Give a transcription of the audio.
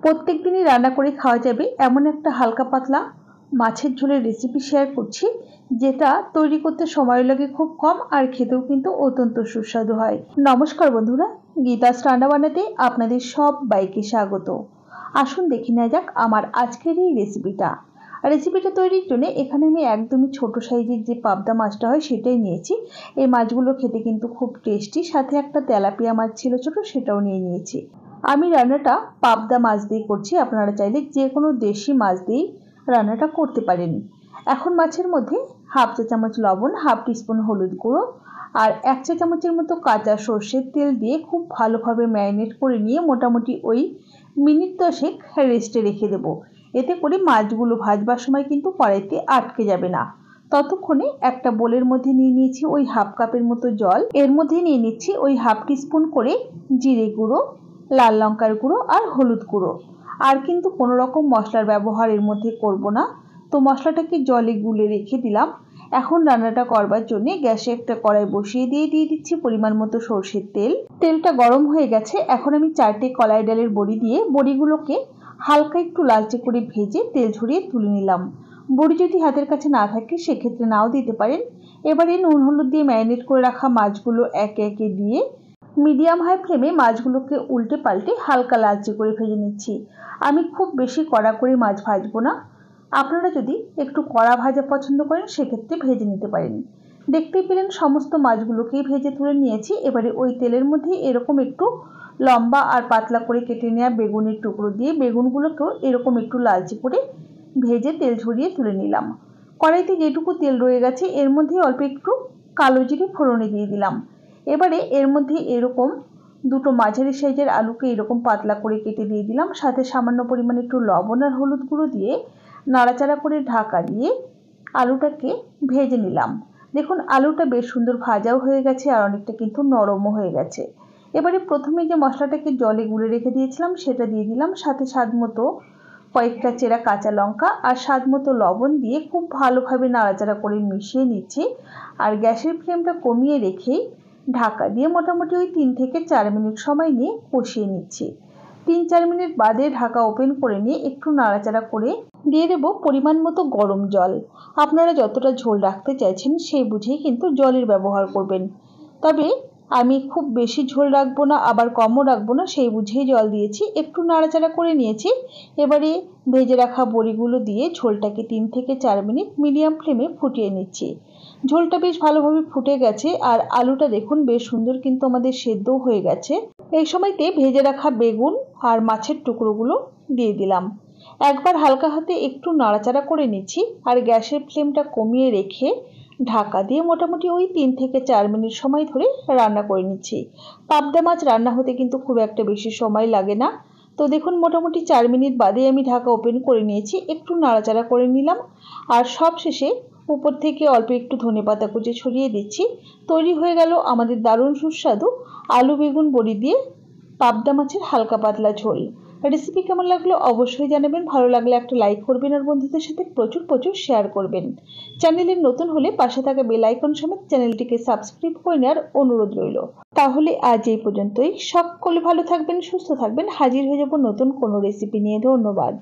প্রত্যেক দিনই রান্না করে খাওয়া যাবে এমন একটা হালকা পাতলা মাছের ঝোলের রেসিপি শেয়ার করছি, যেটা তৈরি করতে সময় লাগে খুব কম আর খেতেও কিন্তু অত্যন্ত সুস্বাদু হয়। নমস্কার বন্ধুরা, গীতাস রান্না বানাতে আপনাদের সবাইকে স্বাগত। আসুন দেখে নেওয়া যাক আমার আজকের এই রেসিপিটা তৈরির জন্য এখানে আমি একদমই ছোট সাইজের যে পাবদা মাছটা হয় সেটাই নিয়েছি। এই মাছগুলো খেতে কিন্তু খুব টেস্টি, সাথে একটা তেলাপিয়া মাছ ছিল ছোট, সেটাও নিয়েছি। আমি রান্নাটা পাবদা মাছ দিয়ে করছি, আপনারা চাইলে যে কোনো দেশি মাছ দিয়েই রান্নাটা করতে পারেন। এখন মাছের মধ্যে হাফ চা চামচ লবণ, হাফ টিস্পুন হলুদ গুঁড়ো আর 1 চা চামচের মতো কাঁচা সর্ষের তেল দিয়ে খুব ভালোভাবে ম্যারিনেট করে নিয়ে মোটামুটি ওই মিনিট 10 রেস্টে রেখে দেবো। এতে করে মাছগুলো ভাজবার সময় কিন্তু কড়াইতে আটকে যাবে না। ততক্ষণে একটা বোলের মধ্যে নিয়ে নিয়েছি ওই হাফ কাপের মতো জল, এর মধ্যে নিয়ে নিচ্ছি ওই হাফ টিস্পুন করে জিরে গুঁড়ো, লাল লঙ্কার গুঁড়ো আর হলুদ গুঁড়ো। আর কিন্তু কোনো রকম মশলার ব্যবহার এর মধ্যে করব না, তো মশলাটাকে জলে গুলে রেখে দিলাম। এখন রান্নাটা করবার জন্য গ্যাসে একটা কড়াই বসিয়ে দিয়ে দিচ্ছি পরিমাণ মতো সর্ষের তেল। তেলটা গরম হয়ে গেছে, এখন আমি 4টে কলাই ডালের বড়ি দিয়ে বড়িগুলোকে হালকা একটু লালচে করে ভেজে তেল ঝরিয়ে তুলে নিলাম। বড়ি যদি হাতের কাছে না থাকে সেক্ষেত্রে নাও দিতে পারেন। এবারে নুন হলুদ দিয়ে ম্যারিনেট করে রাখা মাছগুলো একে একে দিয়ে মিডিয়াম হাই ফ্লেমে মাছগুলোকে উল্টে পাল্টে হালকা লালচে করে ভেজে নিচ্ছি। আমি খুব বেশি কড়া করে মাছ ভাজবো না, আপনারা যদি একটু কড়া ভাজা পছন্দ করেন সেক্ষেত্রে ভেজে নিতে পারেন। দেখতেই পেলেন সমস্ত মাছগুলোকেই ভেজে তুলে নিয়েছি। এবারে ওই তেলের মধ্যে এরকম একটু লম্বা আর পাতলা করে কেটে নেওয়া বেগুনের টুকরো দিয়ে বেগুনগুলোকেও এরকম একটু লালচে করে ভেজে তেল ঝরিয়ে তুলে নিলাম। কড়াইতে যেটুকু তেল রয়ে গেছে এর মধ্যে অল্প একটু কালো জিরে ফোড়নে দিয়ে দিলাম। এবারে এর মধ্যে এরকম দুটো মাঝারি সাইজের আলুকে এরকম পাতলা করে কেটে দিয়ে দিলাম, সাথে সামান্য পরিমাণে একটু লবণ আর হলুদ গুঁড়ো দিয়ে নাড়াচাড়া করে ঢাকা দিয়ে আলুটাকে ভেজে নিলাম। দেখুন আলুটা বেশ সুন্দর ভাজাও হয়ে গেছে আর অনেকটা কিন্তু নরমও হয়ে গেছে। এবারে প্রথমে যে মশলাটাকে জলে গুলে রেখে দিয়েছিলাম সেটা দিয়ে দিলাম, সাথে স্বাদ মতো কয়েকটা চেরা কাঁচা লঙ্কা আর স্বাদ মতো লবণ দিয়ে খুব ভালোভাবে নাড়াচাড়া করে মিশিয়ে নিচ্ছি। আর গ্যাসের ফ্লেমটা কমিয়ে রেখেই ঢাকা দিয়ে মোটামুটি ওই 3 থেকে 4 মিনিট সময় নিয়ে কষিয়ে নিচ্ছি। 3-4 মিনিট বাদে ঢাকা ওপেন করে নিয়ে একটু নাড়াচাড়া করে দিয়ে দেবো পরিমাণ মতো গরম জল। আপনারা যতটা ঝোল রাখতে চাইছেন সেই বুঝেই কিন্তু জলের ব্যবহার করবেন, তবে আমি খুব বেশি ঝোল রাখবো না আবার কমও রাখবো না, সেই বুঝেই জল দিয়েছি। একটু নাড়াচাড়া করে নিয়েছি। এবারে ভেজে রাখা বড়িগুলো দিয়ে ঝোলটাকে 3 থেকে 4 মিনিট মিডিয়াম ফ্লেমে ফুটিয়ে নিচ্ছি। ঝোলটা বেশ ভালোভাবে ফুটে গেছে আর আলুটা দেখুন বেশ সুন্দর কিন্তু আমাদের সেদ্ধও হয়ে গেছে। এই সময়তে ভেজে রাখা বেগুন আর মাছের টুকরোগুলো দিয়ে দিলাম। একবার হালকা হাতে একটু নাড়াচাড়া করে নিচ্ছি আর গ্যাসের ফ্লেমটা কমিয়ে রেখে ঢাকা দিয়ে মোটামুটি ওই 3 থেকে 4 মিনিট সময় ধরে রান্না করে নিচ্ছি। পাবদা মাছ রান্না হতে কিন্তু খুব একটা বেশি সময় লাগে না। তো দেখুন মোটামুটি 4 মিনিট বাদে আমি ঢাকা ওপেন করে নিয়েছি, একটু নাড়াচাড়া করে নিলাম আর সব শেষে উপর থেকে অল্প একটু ধনেপাতা কুচি ছড়িয়ে দিচ্ছি। তৈরি হয়ে গেল আমাদের দারুণ সুস্বাদু আলু বেগুন বড়ি দিয়ে পাবদা মাছের হালকা পাতলা ঝোল। রেসিপি কেমন লাগলো অবশ্যই জানাবেন, ভালো লাগলে একটা লাইক করবেন আর বন্ধুদের সাথে প্রচুর শেয়ার করবেন। চ্যানেলে নতুন হলে পাশে থাকা বেল আইকন সমেত চ্যানেলটিকে সাবস্ক্রাইব করে নেওয়ার অনুরোধ রইল। তাহলে আজ এই পর্যন্তই। সকলে ভালো থাকবেন, সুস্থ থাকবেন। হাজির হয়ে যাব নতুন কোনো রেসিপি নিয়ে। ধন্যবাদ।